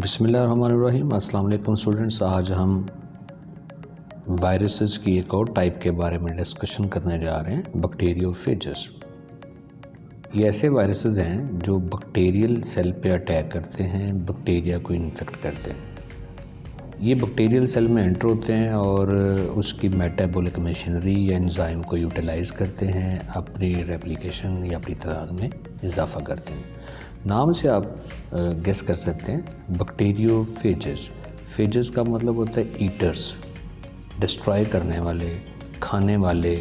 बिस्मिल्लाहिर्रहमानिर्रहीम। अस्सलाम वालेकुम स्टूडेंट्स। आज हम वायरसेस की एक और टाइप के बारे में डिस्कशन करने जा रहे हैं, बैक्टीरियोफेजेस। ये ऐसे वायरसेस हैं जो बैक्टीरियल सेल पे अटैक करते हैं, बैक्टीरिया को इन्फेक्ट करते हैं। ये बैक्टीरियल सेल में एंटर होते हैं और उसकी मेटाबॉलिक मशीनरी या एंजाइम को यूटिलाइज़ करते हैं, अपनी रेप्लिकेशन या अपनी तादाद में इजाफा करते हैं। नाम से आप गेस कर सकते हैं बैक्टीरियोफेजेस। फेजेस का मतलब होता है ईटर्स, डिस्ट्रॉय करने वाले, खाने वाले,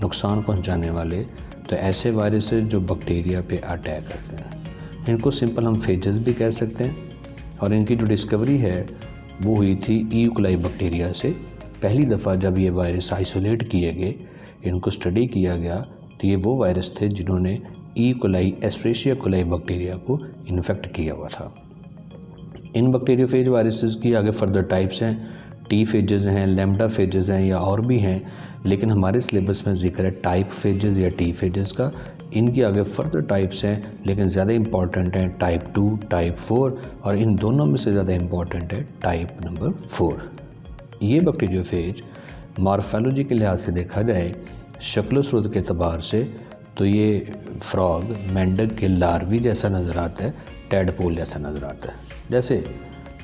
नुकसान पहुंचाने वाले। तो ऐसे वायरसेस जो बैक्टीरिया पे अटैक करते हैं, इनको सिंपल हम फेजेस भी कह सकते हैं। और इनकी जो डिस्कवरी है वो हुई थी ई कोलाई बैक्टीरिया से। पहली दफ़ा जब ये वायरस आइसोलेट किए गए, इनको स्टडी किया गया, तो ये वो वायरस थे जिन्होंने ई कोलाई एस्पेरिशिया कोलाई बैक्टीरिया को इन्फेक्ट किया हुआ था। इन बैक्टीरियोफेज वायरसेस की आगे फर्दर टाइप्स हैं, टी फेजेस हैं, लैम्डा फेजेस हैं या और भी हैं, लेकिन हमारे सिलेबस में जिक्र है टाइप फेजेस या टी फेजेस का। इनकी आगे फर्दर टाइप्स हैं, लेकिन ज़्यादा इंपॉर्टेंट हैं टाइप 2, टाइप 4, और इन दोनों में से ज़्यादा इंपॉर्टेंट है टाइप नंबर 4। ये बैक्टीरियोफेज मॉर्फोलॉजी के लिहाज से देखा जाए, शक्ल सूरत के अतबार से, तो ये फ्रॉग मेंढक के लार्वी जैसा नज़र आता है, टैडपोल जैसा नज़र आता है। जैसे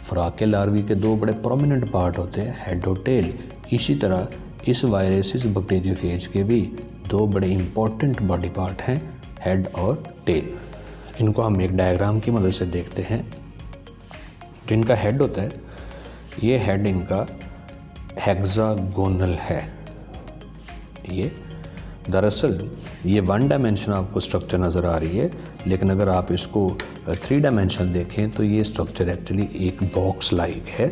फ्रॉग के लार्वी के दो बड़े प्रोमिनेंट पार्ट होते हैं, हेड और टेल, इसी तरह इस वायरस बैक्टीरियोफेज के भी दो बड़े इंपॉर्टेंट बॉडी पार्ट हैं, हेड और टेल। इनको हम एक डायग्राम की मदद से देखते हैं। जो इनका हेड होता है, ये हेड इनका हेक्सागोनल है। ये दरअसल ये 1 डायमेंशन आपको स्ट्रक्चर नज़र आ रही है, लेकिन अगर आप इसको 3 डायमेंशन देखें तो ये स्ट्रक्चर एक्चुअली एक बॉक्स लाइक है।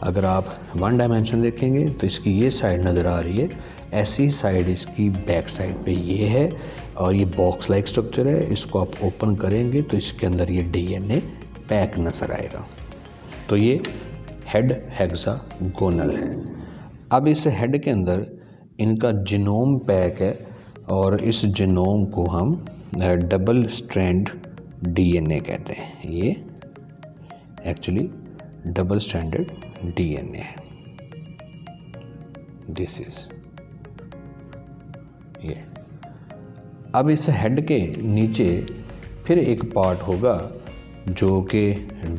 अगर आप 1 डायमेंशन देखेंगे तो इसकी ये साइड नज़र आ रही है, ऐसी साइड इसकी बैक साइड पे ये है, और ये बॉक्स लाइक स्ट्रक्चर है। इसको आप ओपन करेंगे तो इसके अंदर ये डीएनए पैक नज़र आएगा। तो ये हेड हेक्सागोनल है। अब इस हेड के अंदर इनका जीनोम पैक है, और इस जीनोम को हम डबल स्ट्रैंड डीएनए कहते हैं। ये एक्चुअली डबल स्ट्रैंडेड डीएनए है। दिस इज ये। अब इस हेड के नीचे फिर एक पार्ट होगा जो कि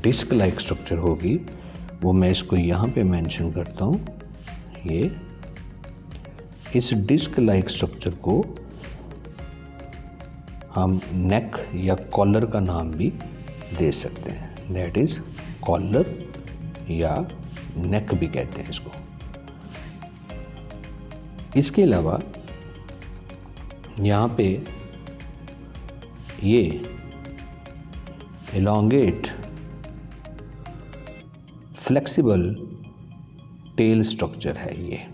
डिस्क लाइक स्ट्रक्चर होगी, वो मैं इसको यहाँ पे मेंशन करता हूँ। ये इस डिस्क लाइक स्ट्रक्चर को हम नेक या कॉलर का नाम भी दे सकते हैं। दैट इज कॉलर या नेक भी कहते हैं इसको। इसके अलावा यहाँ पे ये एलोंगेट फ्लेक्सिबल टेल स्ट्रक्चर है ये,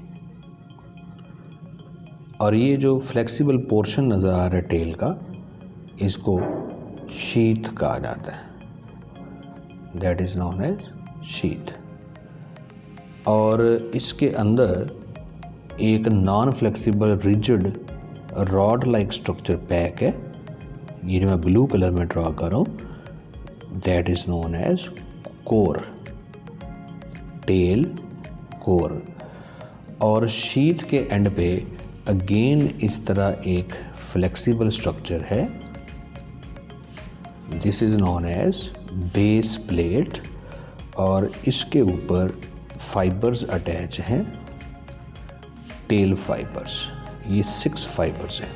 और ये जो फ्लेक्सिबल पोर्शन नज़र आ रहा है टेल का, इसको शीथ कहा जाता है। That is known as sheath. और इसके अंदर एक non flexible rigid rod like structure pack है। ये जो मैं ब्लू कलर में ड्रॉ कर रहा हूँ, that is known as core, tail core. और शीथ के एंड पे अगेन इस तरह एक फ्लेक्सिबल स्ट्रक्चर है। This is known as base plate, और इसके ऊपर फाइबर्स अटैच हैं, टेल फाइबर्स। ये 6 फाइबर्स हैं,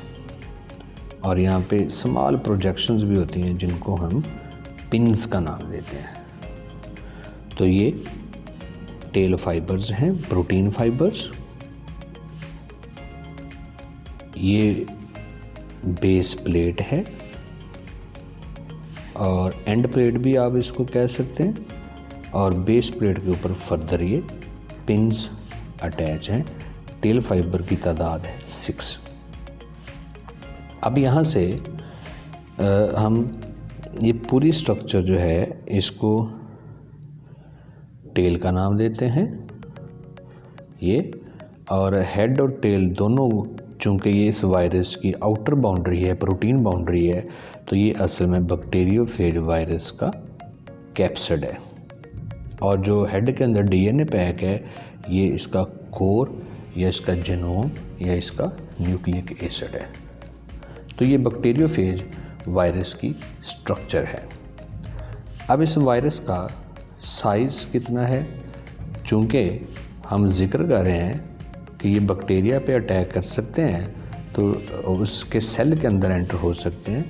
और यहाँ पे स्मॉल प्रोजेक्शंस भी होती हैं जिनको हम पिन्स का नाम देते हैं। तो ये टेल फाइबर्स हैं, प्रोटीन फाइबर्स। ये बेस प्लेट है, और एंड प्लेट भी आप इसको कह सकते हैं, और बेस प्लेट के ऊपर फर्दर ये पिन्स अटैच हैं। टेल फाइबर की तादाद है 6। अब यहाँ से हम ये पूरी स्ट्रक्चर जो है इसको टेल का नाम देते हैं ये, और हेड और टेल दोनों, चूँकि ये इस वायरस की आउटर बाउंड्री है, प्रोटीन बाउंड्री है, तो ये असल में बैक्टीरियोफेज वायरस का कैप्सिड है। और जो हेड के अंदर डीएनए पैक है ये इसका कोर या इसका जीनोम या इसका न्यूक्लिक एसिड है। तो ये बैक्टीरियोफेज वायरस की स्ट्रक्चर है। अब इस वायरस का साइज़ कितना है, चूँकि हम जिक्र कर रहे हैं कि ये बैक्टीरिया पे अटैक कर सकते हैं तो उसके सेल के अंदर एंटर हो सकते हैं,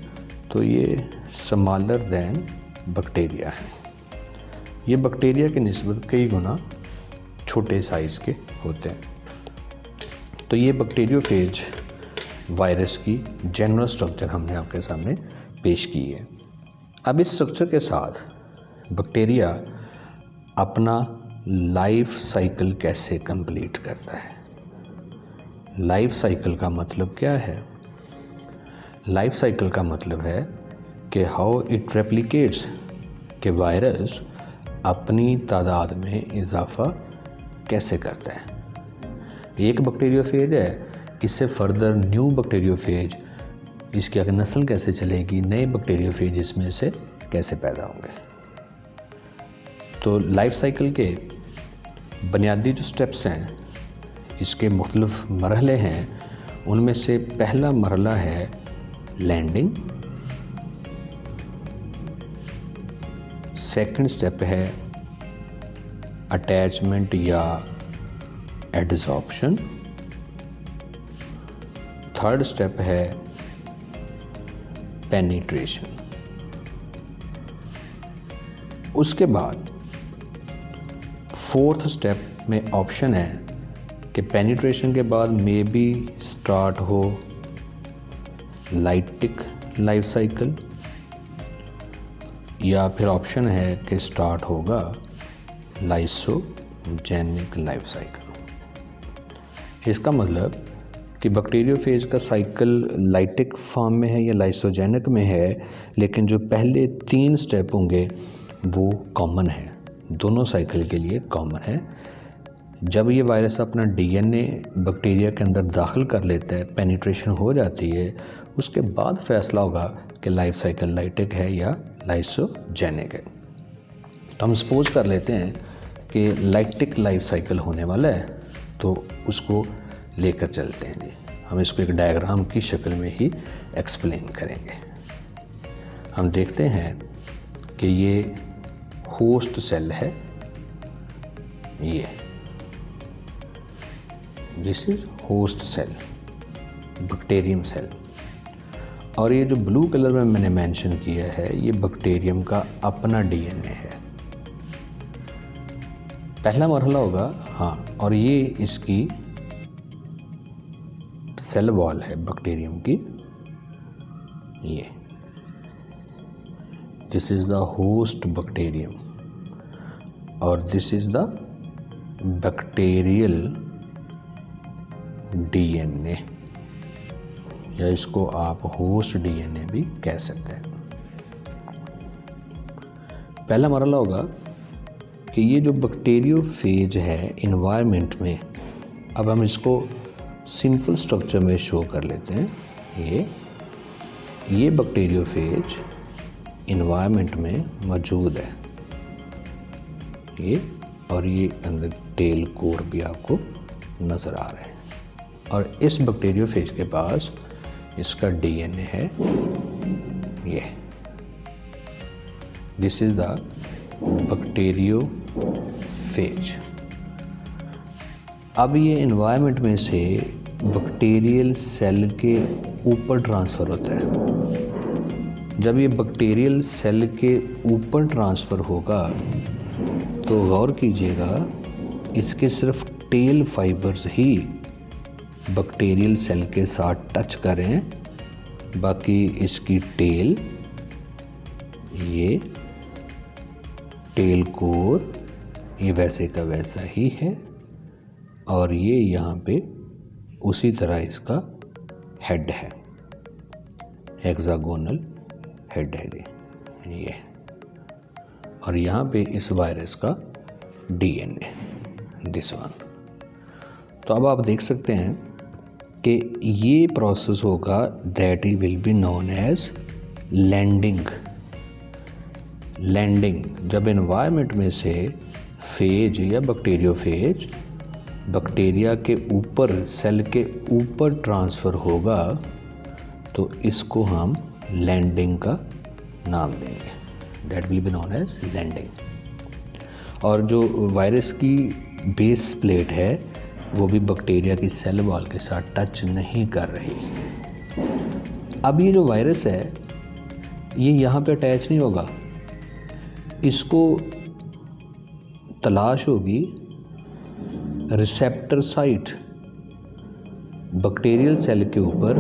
तो ये स्मॉलर दैन बैक्टीरिया है। ये बैक्टीरिया के निस्बत कई गुना छोटे साइज़ के होते हैं। तो ये बैक्टीरियोफेज वायरस की जनरल स्ट्रक्चर हमने आपके सामने पेश की है। अब इस स्ट्रक्चर के साथ बैक्टीरिया अपना लाइफ साइकिल कैसे कंप्लीट करता है। लाइफ साइकिल का मतलब क्या है? लाइफ साइकिल का मतलब है कि हाउ इट रेप्लिकेट्स, कि वायरस अपनी तादाद में इजाफा कैसे करता है। एक बैक्टीरियोफेज है, इससे फर्दर न्यू बैक्टीरियोफेज, इसकी आगे नस्ल कैसे चलेगी, नए बैक्टीरियोफेज इसमें से कैसे पैदा होंगे। तो लाइफ साइकिल के बुनियादी जो स्टेप्स हैं, इसके मुख्तलिफ मरहले हैं। उनमें से पहला मरहला है लैंडिंग, सेकंड स्टेप है अटैचमेंट या एडजॉर्प्शन, थर्ड स्टेप है पेनिट्रेशन। उसके बाद फोर्थ स्टेप में ऑप्शन है कि पेनिट्रेशन के बाद मे बी स्टार्ट हो लाइटिक लाइफ साइकिल, या फिर ऑप्शन है कि स्टार्ट होगा लाइसोजेनिक लाइफ साइकिल। इसका मतलब कि बैक्टीरियोफेज का साइकिल लाइटिक फॉर्म में है या लाइसोजेनिक में है, लेकिन जो पहले 3 स्टेप होंगे वो कॉमन है, दोनों साइकिल के लिए कॉमन है। जब ये वायरस अपना डीएनए बैक्टीरिया के अंदर दाखिल कर लेता है, पेनिट्रेशन हो जाती है, उसके बाद फैसला होगा कि लाइफ साइकिल लाइटिक है या लाइसोजेनिक है। तो हम सपोज कर लेते हैं कि लाइटिक लाइफ साइकिल होने वाला है, तो उसको लेकर चलते हैं जी। हम इसको एक डायग्राम की शक्ल में ही एक्सप्लेन करेंगे। हम देखते हैं कि ये होस्ट सेल है, ये this is host cell, bacterium cell, और ये जो ब्लू कलर में मैंने मेंशन किया है ये बैक्टीरियम का अपना डीएनए है। पहला मरहला होगा, हाँ, और ये इसकी सेल वॉल है बैक्टीरियम की, ये this is the host bacterium और this is the bacterial DNA, या इसको आप होस्ट डीएनए भी कह सकते हैं। पहला मरहला होगा कि ये जो बैक्टीरियोफेज है इन्वायरमेंट में, अब हम इसको सिंपल स्ट्रक्चर में शो कर लेते हैं। ये बैक्टीरियोफेज इन्वायरमेंट में मौजूद है, ये, और ये अंदर टेल कोर भी आपको नज़र आ रहा है, और इस बैक्टीरियोफेज के पास इसका डीएनए है, ये दिस इज द बैक्टीरियोफेज। अब ये एनवायरनमेंट में से बैक्टीरियल सेल के ऊपर ट्रांसफ़र होता है। जब ये बैक्टीरियल सेल के ऊपर ट्रांसफ़र होगा तो गौर कीजिएगा, इसके सिर्फ टेल फाइबर्स ही बैक्टीरियल सेल के साथ टच करें, बाकी इसकी टेल, ये टेल कोर, ये वैसे का वैसा ही है, और ये यहाँ पे उसी तरह इसका हेड है, हेक्सागोनल हेड है ये, और यहाँ पे इस वायरस का डीएनए, दिस वन। तो अब आप देख सकते हैं कि ये प्रोसेस होगा that he will be known as landing. Landing, जब एनवायरनमेंट में से फेज या बैक्टीरियोफेज बैक्टीरिया के ऊपर, सेल के ऊपर ट्रांसफ़र होगा तो इसको हम लैंडिंग का नाम देंगे, that will be known as landing. और जो वायरस की बेस प्लेट है वो भी बैक्टीरिया की सेल वॉल के साथ टच नहीं कर रही। अब ये जो वायरस है ये यहाँ पे अटैच नहीं होगा, इसको तलाश होगी रिसेप्टर साइट, बैक्टीरियल सेल के ऊपर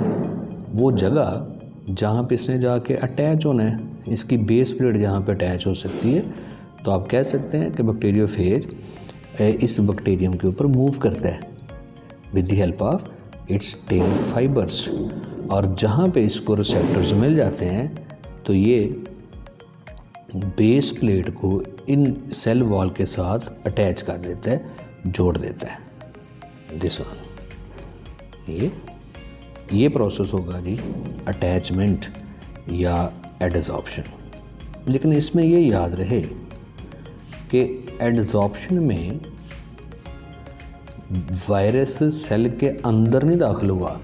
वो जगह जहाँ पे इसने जाके अटैच होना है, इसकी बेस प्लेट जहाँ पे अटैच हो सकती है। तो आप कह सकते हैं कि बैक्टीरियोफेज इस बैक्टीरियम के ऊपर मूव करता है with the help of its tail fibres, और जहाँ पे इसको रिसेप्टर्स मिल जाते हैं तो ये बेस प्लेट को इन सेल वॉल के साथ अटैच कर देता है, जोड़ देता है। दिस वन, ये प्रोसेस होगा जी अटैचमेंट या एडसॉर्प्शन। लेकिन इसमें ये याद रहे कि एडसॉर्प्शन में वायरस सेल के अंदर नहीं दाखिल हुआ,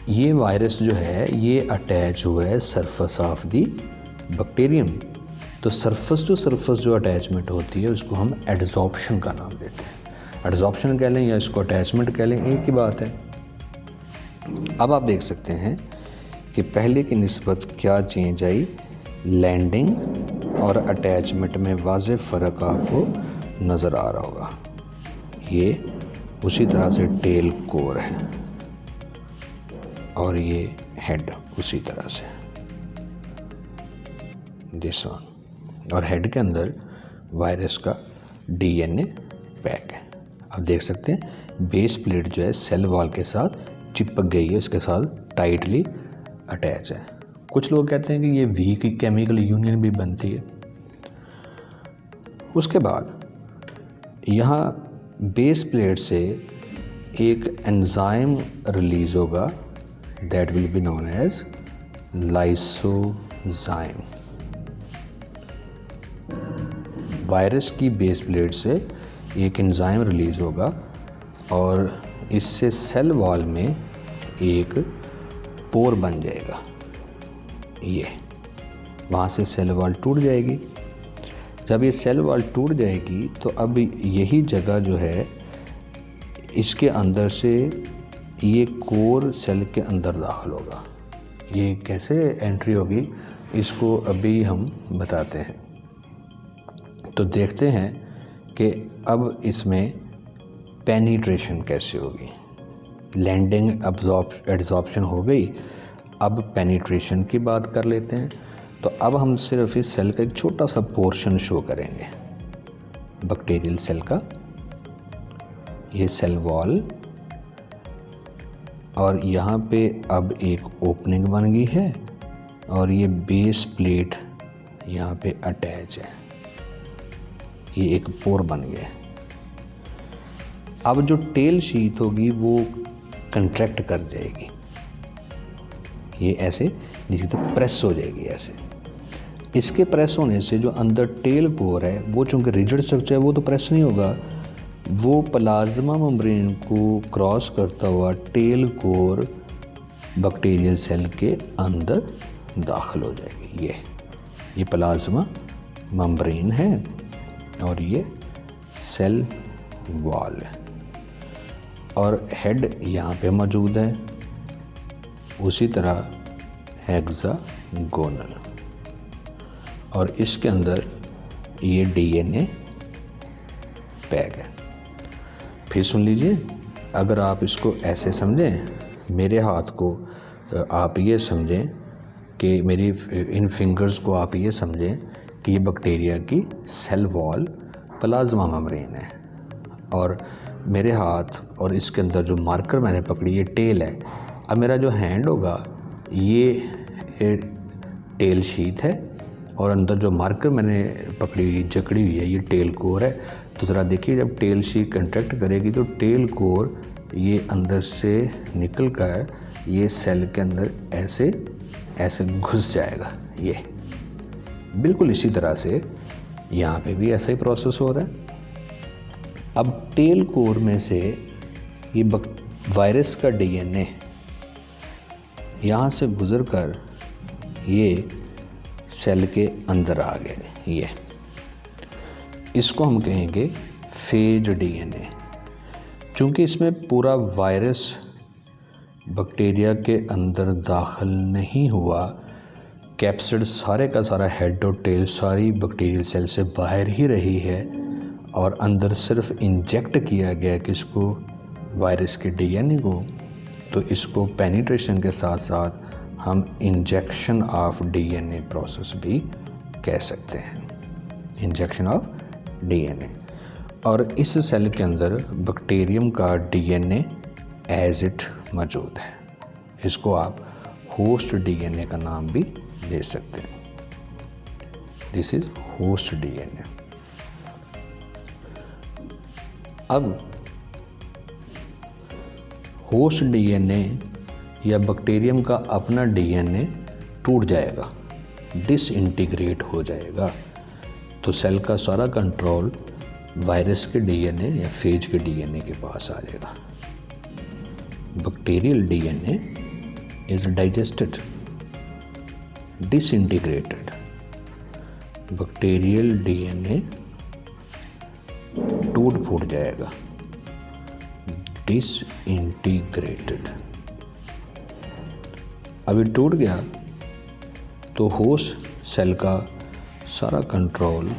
ये वायरस जो है ये अटैच हुआ है सरफेस ऑफ दी बैक्टीरियम। तो सरफेस टू सरफेस जो अटैचमेंट होती है उसको हम एडसॉर्प्शन का नाम देते हैं। एडसॉर्प्शन कह लें या इसको अटैचमेंट कह लें, एक ही बात है। अब आप देख सकते हैं कि पहले की निस्बत क्या चेंज आई, लैंडिंग और अटैचमेंट में वाज़ेह फ़र्क आपको नज़र आ रहा होगा। ये उसी तरह से टेल कोर है और ये हेड उसी तरह से, दिस वन। और हेड के अंदर वायरस का डीएनए पैक है। आप देख सकते हैं बेस प्लेट जो है सेल वॉल के साथ चिपक गई है, इसके साथ टाइटली अटैच है। कुछ लोग कहते हैं कि ये वीक केमिकल यूनियन भी बनती है। उसके बाद यहाँ बेस प्लेट से एक एंजाइम रिलीज़ होगा, that will be known as lysozyme. Virus की बेस प्लेट से एक एंजाइम रिलीज़ होगा और इससे सेल वॉल में एक पोर बन जाएगा। ये वहाँ से सेल वॉल टूट जाएगी। जब ये सेल वॉल टूट जाएगी तो अब यही जगह जो है इसके अंदर से ये कोर सेल के अंदर दाखिल होगा। ये कैसे एंट्री होगी इसको अभी हम बताते हैं। तो देखते हैं कि अब इसमें पेनिट्रेशन कैसे होगी। लैंडिंग एडसॉर्प्शन हो गई, अब पेनिट्रेशन की बात कर लेते हैं। तो अब हम सिर्फ इस सेल का एक छोटा सा पोर्शन शो करेंगे, बैक्टीरियल सेल का। ये सेल वॉल और यहाँ पे अब एक ओपनिंग बन गई है और ये बेस प्लेट यहाँ पे अटैच है, ये एक पोर बन गया। अब जो टेल शीट होगी वो कंट्रैक्ट कर जाएगी, ये ऐसे नीचे तक प्रेस हो जाएगी ऐसे। इसके प्रेस होने से जो अंदर टेल कोर है वो चूँकि रिजिड स्ट्रक्चर है वो तो प्रेस नहीं होगा, वो प्लाज्मा मेम्ब्रेन को क्रॉस करता हुआ टेल कोर बैक्टीरियल सेल के अंदर दाखिल हो जाएगी। ये प्लाज्मा मेम्ब्रेन है और ये सेल वॉल है और हेड यहाँ पे मौजूद है, उसी तरह हेक्सागोनल, और इसके अंदर ये डीएनए पैक है। फिर सुन लीजिए, अगर आप इसको ऐसे समझें, मेरे हाथ को आप ये समझें कि मेरी इन फिंगर्स को आप ये समझें कि ये बैक्टीरिया की सेल वॉल प्लाज्मा मेम्ब्रेन है और मेरे हाथ और इसके अंदर जो मार्कर मैंने पकड़ी ये टेल है। अब मेरा जो हैंड होगा ये टेल शीट है और अंदर जो मार्कर मैंने पकड़ी हुई जकड़ी हुई है ये टेल कोर है। तो ज़रा देखिए, जब टेल शीट कंट्रैक्ट करेगी तो टेल कोर ये अंदर से निकल कर ये सेल के अंदर ऐसे ऐसे घुस जाएगा। ये बिल्कुल इसी तरह से यहाँ पे भी ऐसा ही प्रोसेस हो रहा है। अब टेल कोर में से ये वायरस का डीएनए यहाँ से गुजरकर ये सेल के अंदर आ गए। ये इसको हम कहेंगे फेज डीएनए। चूँकि इसमें पूरा वायरस बैक्टीरिया के अंदर दाखिल नहीं हुआ, कैप्सिड सारे का सारा हेड और टेल सारी बैक्टीरियल सेल से बाहर ही रही है और अंदर सिर्फ इंजेक्ट किया गया कि इसको वायरस के डीएनए को, तो इसको पेनिट्रेशन के साथ साथ हम इंजेक्शन ऑफ डीएनए प्रोसेस भी कह सकते हैं, इंजेक्शन ऑफ डीएनए। और इस सेल के अंदर बैक्टीरियम का डीएनए एज इट मौजूद है। इसको आप होस्ट डीएनए का नाम भी दे सकते हैं। This is host DNA. अब होस्ट डीएनए या बैक्टीरियम का अपना डीएनए टूट जाएगा, डिसइंटीग्रेट हो जाएगा, तो सेल का सारा कंट्रोल वायरस के डीएनए या फेज के डीएनए के पास आ जाएगा। Bacterial DNA is digested, disintegrated. Bacterial DNA टूट फूट जाएगा, डिसइंटीग्रेटेड। अभी टूट गया तो होस्ट सेल का सारा कंट्रोल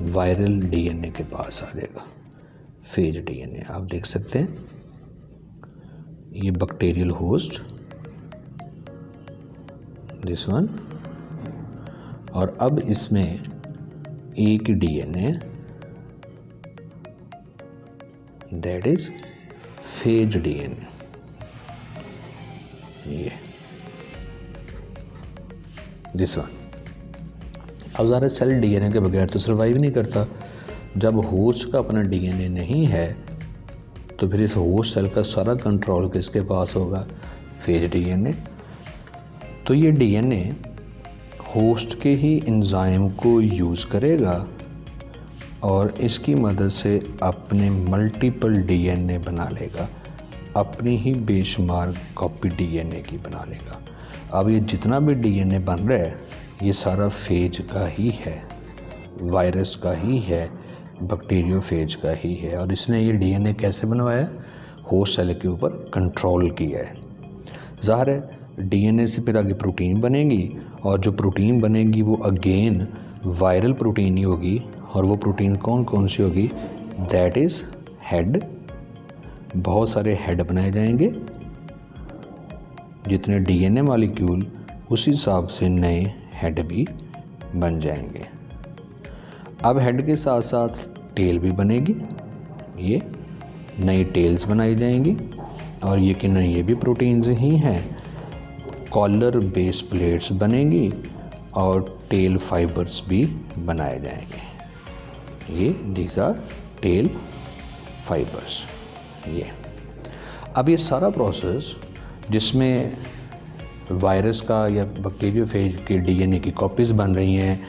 वायरल डीएनए के पास आ जाएगा, फेज डीएनए। आप देख सकते हैं ये बैक्टीरियल होस्ट, दिस वन, और अब इसमें एक DNA that is phase DNA. ये दिस वन। अब ज़रा सेल डीएनए के बगैर तो सर्वाइव नहीं करता। जब होस्ट का अपना डीएनए नहीं है तो फिर इस होस्ट सेल का सारा कंट्रोल किसके पास होगा, फेज डीएनए। तो ये डीएनए होस्ट के ही एंजाइम को यूज़ करेगा और इसकी मदद से अपने मल्टीपल डीएनए बना लेगा, अपनी ही बेशुमार कॉपी डीएनए की बना लेगा। अब ये जितना भी डीएनए बन रहा है ये सारा फेज का ही है, वायरस का ही है, बैक्टीरियोफेज का ही है। और इसने ये डीएनए कैसे बनवाया, होस्ट सेल के ऊपर कंट्रोल किया है। ज़ाहिर है डीएनए से फिर आगे प्रोटीन बनेगी और जो प्रोटीन बनेगी वो अगेन वायरल प्रोटीन ही होगी। और वो प्रोटीन कौन कौन सी होगी, दैट इज़ हेड। बहुत सारे हेड बनाए जाएंगे, जितने डीएनए मॉलिक्यूल उस हिसाब से नए हेड भी बन जाएंगे। अब हेड के साथ साथ टेल भी बनेगी, ये नई टेल्स बनाई जाएंगी और ये भी प्रोटीन्स ही हैं। कॉलर बेस प्लेट्स बनेंगी और टेल फाइबर्स भी बनाए जाएंगे। ये दीज आर टेल फाइबर्स। ये अब ये सारा प्रोसेस जिसमें वायरस का या बैक्टीरियोफेज के डीएनए की कॉपीज़ बन रही हैं,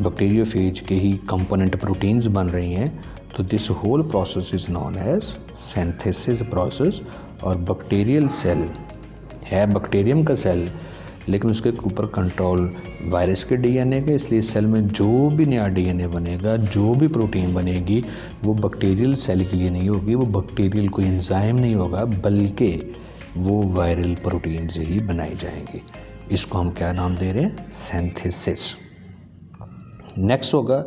बैक्टीरियोफेज के ही कंपोनेंट प्रोटीन्स बन रही हैं, तो this whole process is known as synthesis process. और बैक्टीरियल सेल है बैक्टीरियम का सेल, लेकिन उसके ऊपर कंट्रोल वायरस के डीएनए के, इसलिए सेल में जो भी नया डीएनए बनेगा, जो भी प्रोटीन बनेगी, वो बैक्टीरियल सेल के लिए नहीं होगी, वो बैक्टीरियल कोई एंजाइम नहीं होगा, बल्कि वो वायरल प्रोटीन से ही बनाई जाएंगी। इसको हम क्या नाम दे रहे हैं, सिंथेसिस। नेक्स्ट होगा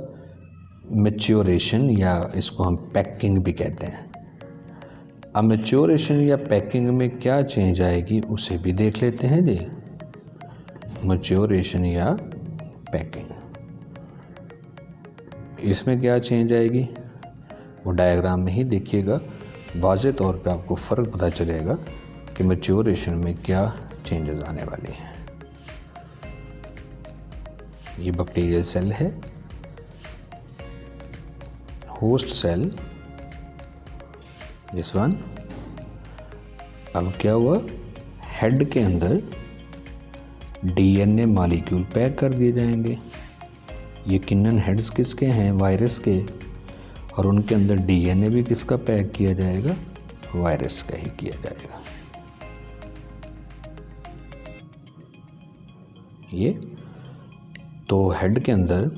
मैच्योरेशन, या इसको हम पैकिंग भी कहते हैं। अब मैच्योरेशन या पैकिंग में क्या चेंज आएगी उसे भी देख लेते हैं जी। मैच्योरेशन या पैकिंग, इसमें क्या चेंज आएगी वो डायग्राम में ही देखिएगा, वाज़े तौर पे आपको फ़र्क पता चलेगा कि मैच्योरेशन में क्या चेंजेस आने वाले हैं। ये बैक्टीरियल सेल है, होस्ट सेल, दिस वन। अब क्या हुआ, हेड के अंदर डीएनए मॉलिक्यूल पैक कर दिए जाएंगे। यकीनन हेड्स किसके हैं, वायरस के। और उनके अंदर डीएनए भी किसका पैक किया जाएगा, वायरस का ही किया जाएगा। ये तो हेड के अंदर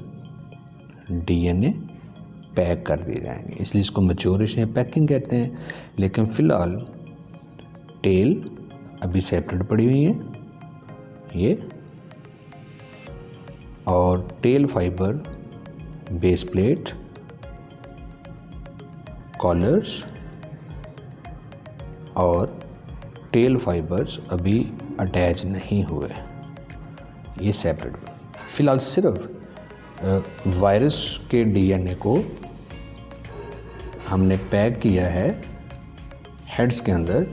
डीएनए पैक कर दिए जाएंगे, इसलिए इसको मैच्योरेशन या पैकिंग कहते हैं। लेकिन फ़िलहाल टेल अभी सेपरेट पड़ी हुई है ये, और tail fibre, base plate, collars और टेल फाइबर्स अभी अटैच नहीं हुए, ये सेपरेट। फ़िलहाल सिर्फ वायरस के डीएनए को हमने पैक किया है हेड्स के अंदर,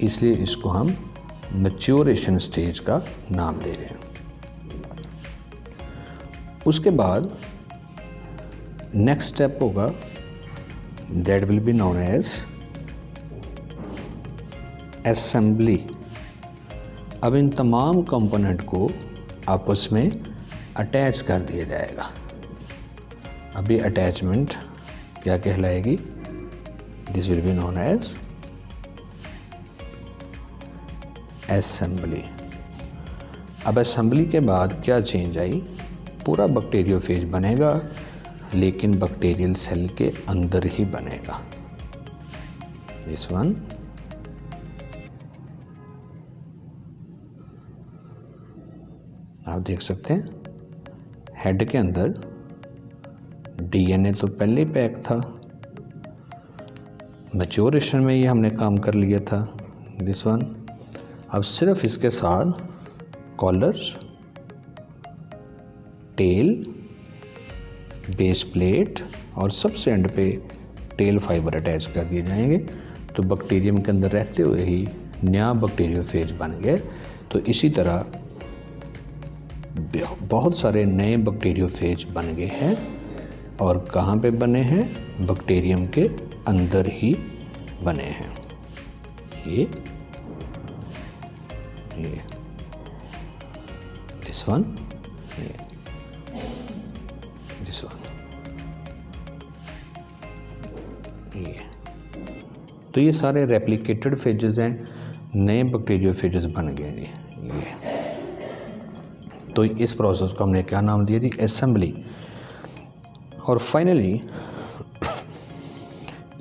इसलिए इसको हम मैच्योरेशन स्टेज का नाम दे रहे हैं। उसके बाद नेक्स्ट स्टेप होगा, that will be known as assembly. अब इन तमाम कंपोनेंट को आपस में अटैच कर दिया जाएगा। अभी अटैचमेंट क्या कहलाएगी, this will be known as assembly. अब असेंबली के बाद क्या चेंज आई, पूरा बैक्टीरियोफेज बनेगा लेकिन बैक्टीरियल सेल के अंदर ही बनेगा। दिस वन आप देख सकते हैं, हेड के अंदर डीएनए तो पहले ही पैक था, मैच्योरेशन में ये हमने काम कर लिया था, दिस वन। अब सिर्फ इसके साथ कॉलर्स, टेल, बेस प्लेट और सबसे एंड पे टेल फाइबर अटैच कर दिए जाएंगे, तो बैक्टीरियम के अंदर रहते हुए ही नया बैक्टीरियोफेज बन गया। तो इसी तरह बहुत सारे नए बैक्टीरियोफेज बन गए हैं, और कहाँ पे बने हैं, बैक्टीरियम के अंदर ही बने हैं। ये दिस वन, दिस वन, ये। तो ये सारे रेप्लिकेटेड फेजेस हैं, नए बैक्टीरियोफेजेस बन गए जी ये। तो इस प्रोसेस को हमने क्या नाम दिया जी, असेंबली। और फाइनली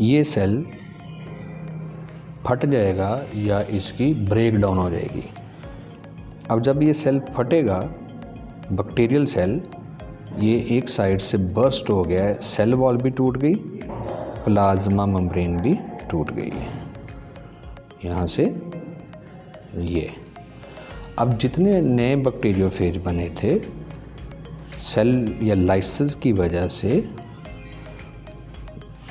ये सेल फट जाएगा या इसकी ब्रेक डाउन हो जाएगी। अब जब ये सेल फटेगा, बैक्टीरियल सेल, ये एक साइड से बर्स्ट हो गया है, सेल वॉल भी टूट गई, प्लाज्मा मेम्ब्रेन भी टूट गई है यहाँ से ये। अब जितने नए बैक्टीरियोफेज बने थे, सेल या लाइसिस की वजह से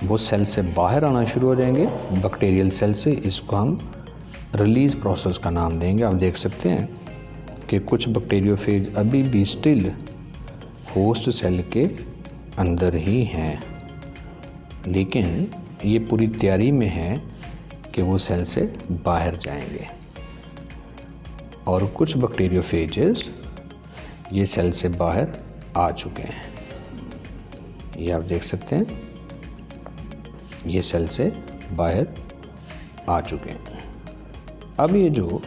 वो सेल से बाहर आना शुरू हो जाएंगे, बैक्टीरियल सेल से। इसको हम रिलीज़ प्रोसेस का नाम देंगे। आप देख सकते हैं कि कुछ बैक्टीरियोफेज अभी भी स्टिल होस्ट सेल के अंदर ही हैं, लेकिन ये पूरी तैयारी में है कि वो सेल से बाहर जाएंगे। और कुछ बैक्टीरियोफेजेस ये सेल से बाहर आ चुके हैं, ये आप देख सकते हैं, ये सेल से बाहर आ चुके हैं। अब ये जो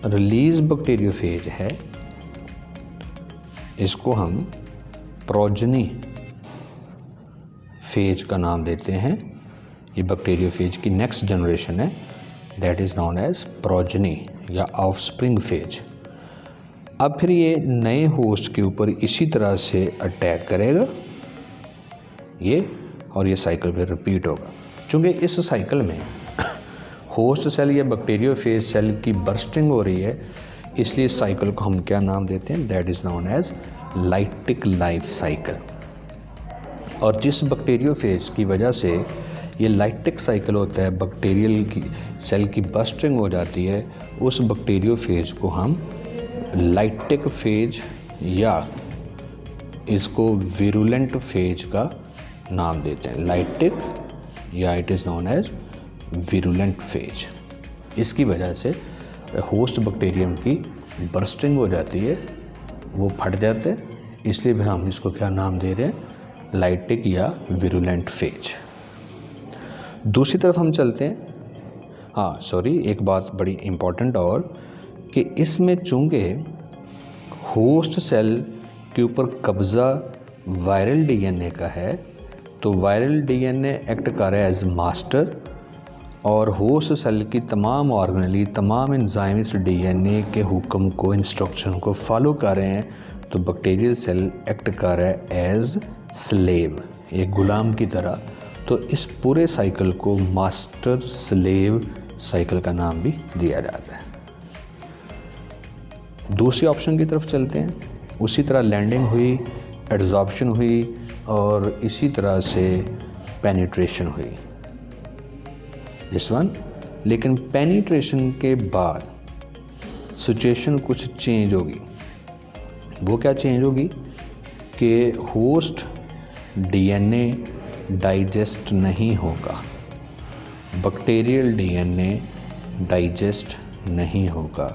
रिलीज बैक्टीरियोफेज है, इसको हम प्रोजनी फेज का नाम देते हैं। ये बैक्टीरियोफेज की नेक्स्ट जनरेशन है, that is known as progeny या ऑफस्प्रिंग फेज। अब फिर ये नए होस्ट के ऊपर इसी तरह से अटैक करेगा ये, और ये साइकिल फिर रिपीट होगा। चूँकि इस साइकिल में होस्ट सेल या बैक्टीरियोफेज सेल की बर्स्टिंग हो रही है, इसलिए इस साइकिल को हम क्या नाम देते हैं, that is known as lytic life cycle. और जिस बैक्टीरियोफेज की वजह से ये लाइटिक साइकिल होता है, बैक्टीरियल की सेल की बर्स्टिंग हो जाती है, उस बैक्टीरियोफेज को हम लाइटिक फेज या इसको विरुलेंट फेज का नाम देते हैं। लाइटिक या it is known as virulent phage. इसकी वजह से होस्ट बैक्टीरियम की बर्स्टिंग हो जाती है, वो फट जाते हैं, इसलिए फिर हम इसको क्या नाम दे रहे हैं, लाइटिक या विरुलेंट फेज। दूसरी तरफ हम चलते हैं, एक बात बड़ी इम्पॉर्टेंट और कि इसमें चूँकि होस्ट सेल के ऊपर कब्ज़ा वायरल डीएनए का है, तो वायरल डीएनए एक्ट कर रहा है एज मास्टर और होस्ट सेल की तमाम ऑर्गेनेली, तमाम एंजाइम इस डीएनए के हुक्म को, इंस्ट्रक्शन को फॉलो कर रहे हैं, तो बैक्टीरियल सेल एक्ट कर रहा है एज स्लेव, एक गुलाम की तरह। तो इस पूरे साइकिल को मास्टर स्लेव साइकिल का नाम भी दिया जाता है। दूसरी ऑप्शन की तरफ चलते हैं। उसी तरह लैंडिंग हुई, एड्जॉर्प्शन हुई और इसी तरह से पेनिट्रेशन हुई दिस वन। लेकिन पेनिट्रेशन के बाद सिचुएशन कुछ चेंज होगी। वो क्या चेंज होगी कि होस्ट डीएनए डाइजेस्ट नहीं होगा, बैक्टीरियल डीएनए डाइजेस्ट नहीं होगा,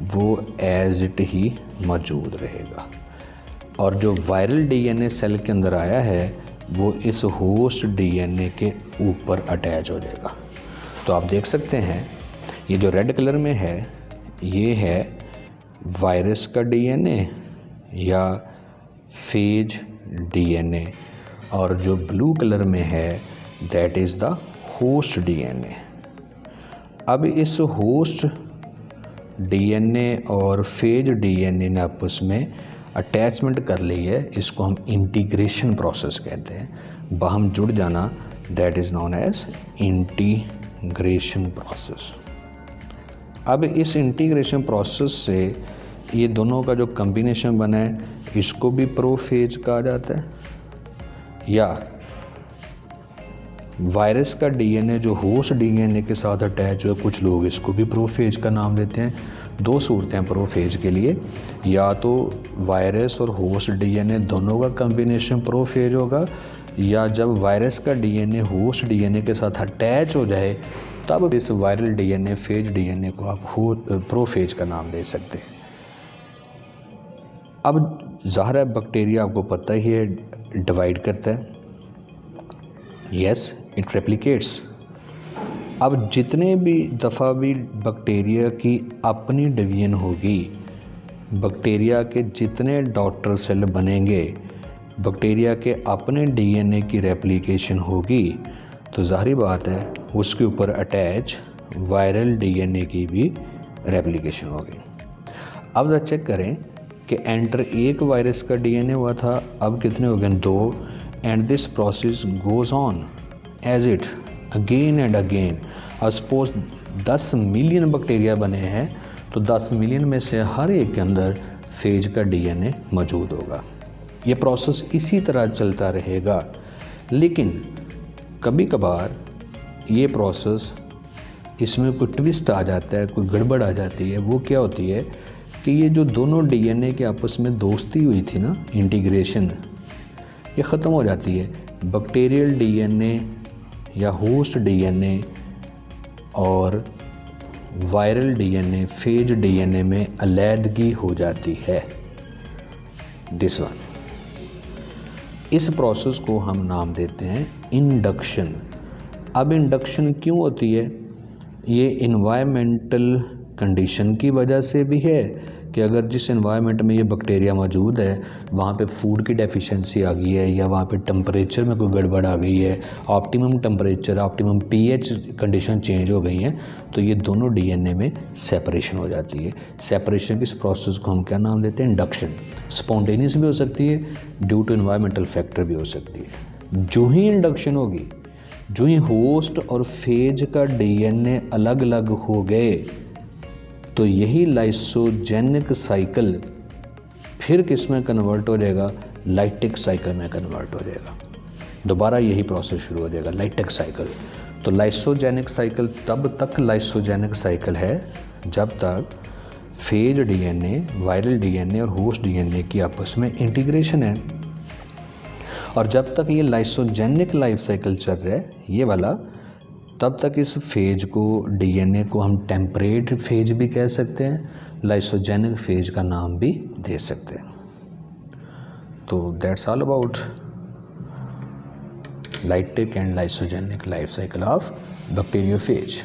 वो एज इट ही मौजूद रहेगा। और जो वायरल डीएनए सेल के अंदर आया है वो इस होस्ट डीएनए के ऊपर अटैच हो जाएगा। तो आप देख सकते हैं ये जो रेड कलर में है ये है वायरस का डीएनए या फेज डीएनए, और जो ब्लू कलर में है that is the host DNA. अब इस होस्ट डीएनए और फेज डीएनए ने आपस में अटैचमेंट कर ली है, इसको हम इंटीग्रेशन प्रोसेस कहते हैं। बाहम जुड़ जाना that is known as integration process. अब इस इंटीग्रेशन प्रोसेस से ये दोनों का जो कॉम्बिनेशन बना है इसको भी प्रोफेज कहा जाता है, या वायरस का डीएनए जो होस्ट डीएनए के साथ अटैच हुआ, कुछ लोग इसको भी प्रोफेज का नाम देते हैं। दो सूरतें प्रोफेज के लिए, या तो वायरस और होस्ट डीएनए दोनों का कॉम्बिनेशन प्रोफेज होगा, या जब वायरस का डीएनए होस्ट डीएनए के साथ अटैच हो जाए तब इस वायरल डीएनए फेज डीएनए को आप प्रोफेज का नाम दे सकते हैं। अब ज़ाहिर है बैक्टीरिया आपको पता ही है डिवाइड करता है, यस इट रेप्लिकेट्स। अब जितने भी दफ़ा भी बैक्टीरिया की अपनी डिवीजन होगी, बैक्टीरिया के जितने डॉटर सेल बनेंगे, बैक्टीरिया के अपने डीएनए की रेप्लिकेशन होगी, तो ज़ाहिर बात है उसके ऊपर अटैच वायरल डीएनए की भी रेप्लिकेशन होगी। अब ज़रा चेक करें कि एंटर एक वायरस का डीएनए हुआ था, अब कितने हो गए? 2। And this process goes on as it again and again. और सपोज 10 मिलियन बैक्टीरिया बने हैं तो 10 मिलियन में से हर एक के अंदर फेज का डीएनए मौजूद होगा। ये प्रोसेस इसी तरह चलता रहेगा। लेकिन कभी कभार ये प्रोसेस इसमें कोई ट्विस्ट आ जाता है, कोई गड़बड़ आ जाती है। वो क्या होती है कि ये जो दोनों डीएनए के आपस में दोस्ती हुई थी ना, इंटीग्रेशन, ये ख़त्म हो जाती है। बैक्टीरियल डीएनए या होस्ट डीएनए और वायरल डीएनए फेज डीएनए में अलैदगी हो जाती है दिस वन। इस प्रोसेस को हम नाम देते हैं इंडक्शन। अब इंडक्शन क्यों होती है? ये इन्वायरमेंटल कंडीशन की वजह से भी है कि अगर जिस एनवायरनमेंट में ये बैक्टीरिया मौजूद है वहाँ पे फूड की डेफिशिएंसी आ गई है, या वहाँ पे टेम्परेचर में कोई गड़बड़ आ गई है, optimum temperature, optimum pH condition change हो गई हैं, तो ये दोनों डीएनए में सेपरेशन हो जाती है। सेपरेशन की इस प्रोसेस को हम क्या नाम देते हैं? इंडक्शन। स्पॉन्टेनियस भी हो सकती है, ड्यू टू एनवायरमेंटल फैक्टर भी हो सकती है। जो ही इंडक्शन होगी, जो ही होस्ट और फेज का डीएनए अलग अलग हो गए, तो यही लाइसोजेनिक साइकिल फिर किस में कन्वर्ट हो जाएगा? लाइटिक साइकिल में कन्वर्ट हो जाएगा। दोबारा यही प्रोसेस शुरू हो जाएगा, लाइटिक साइकिल। तो लाइसोजेनिक साइकिल तब तक लाइसोजेनिक साइकिल है जब तक फेज डीएनए, वायरल डीएनए और होस्ट डीएनए की आपस में इंटीग्रेशन है। और जब तक ये लाइसोजेनिक लाइफ साइकिल चल रहा है, ये वाला, तब तक इस फेज को, डीएनए को हम टेम्परेट फेज भी कह सकते हैं, लाइसोजेनिक फेज का नाम भी दे सकते हैं। तो that's all about lytic and lysogynic life cycle of bacteriophage.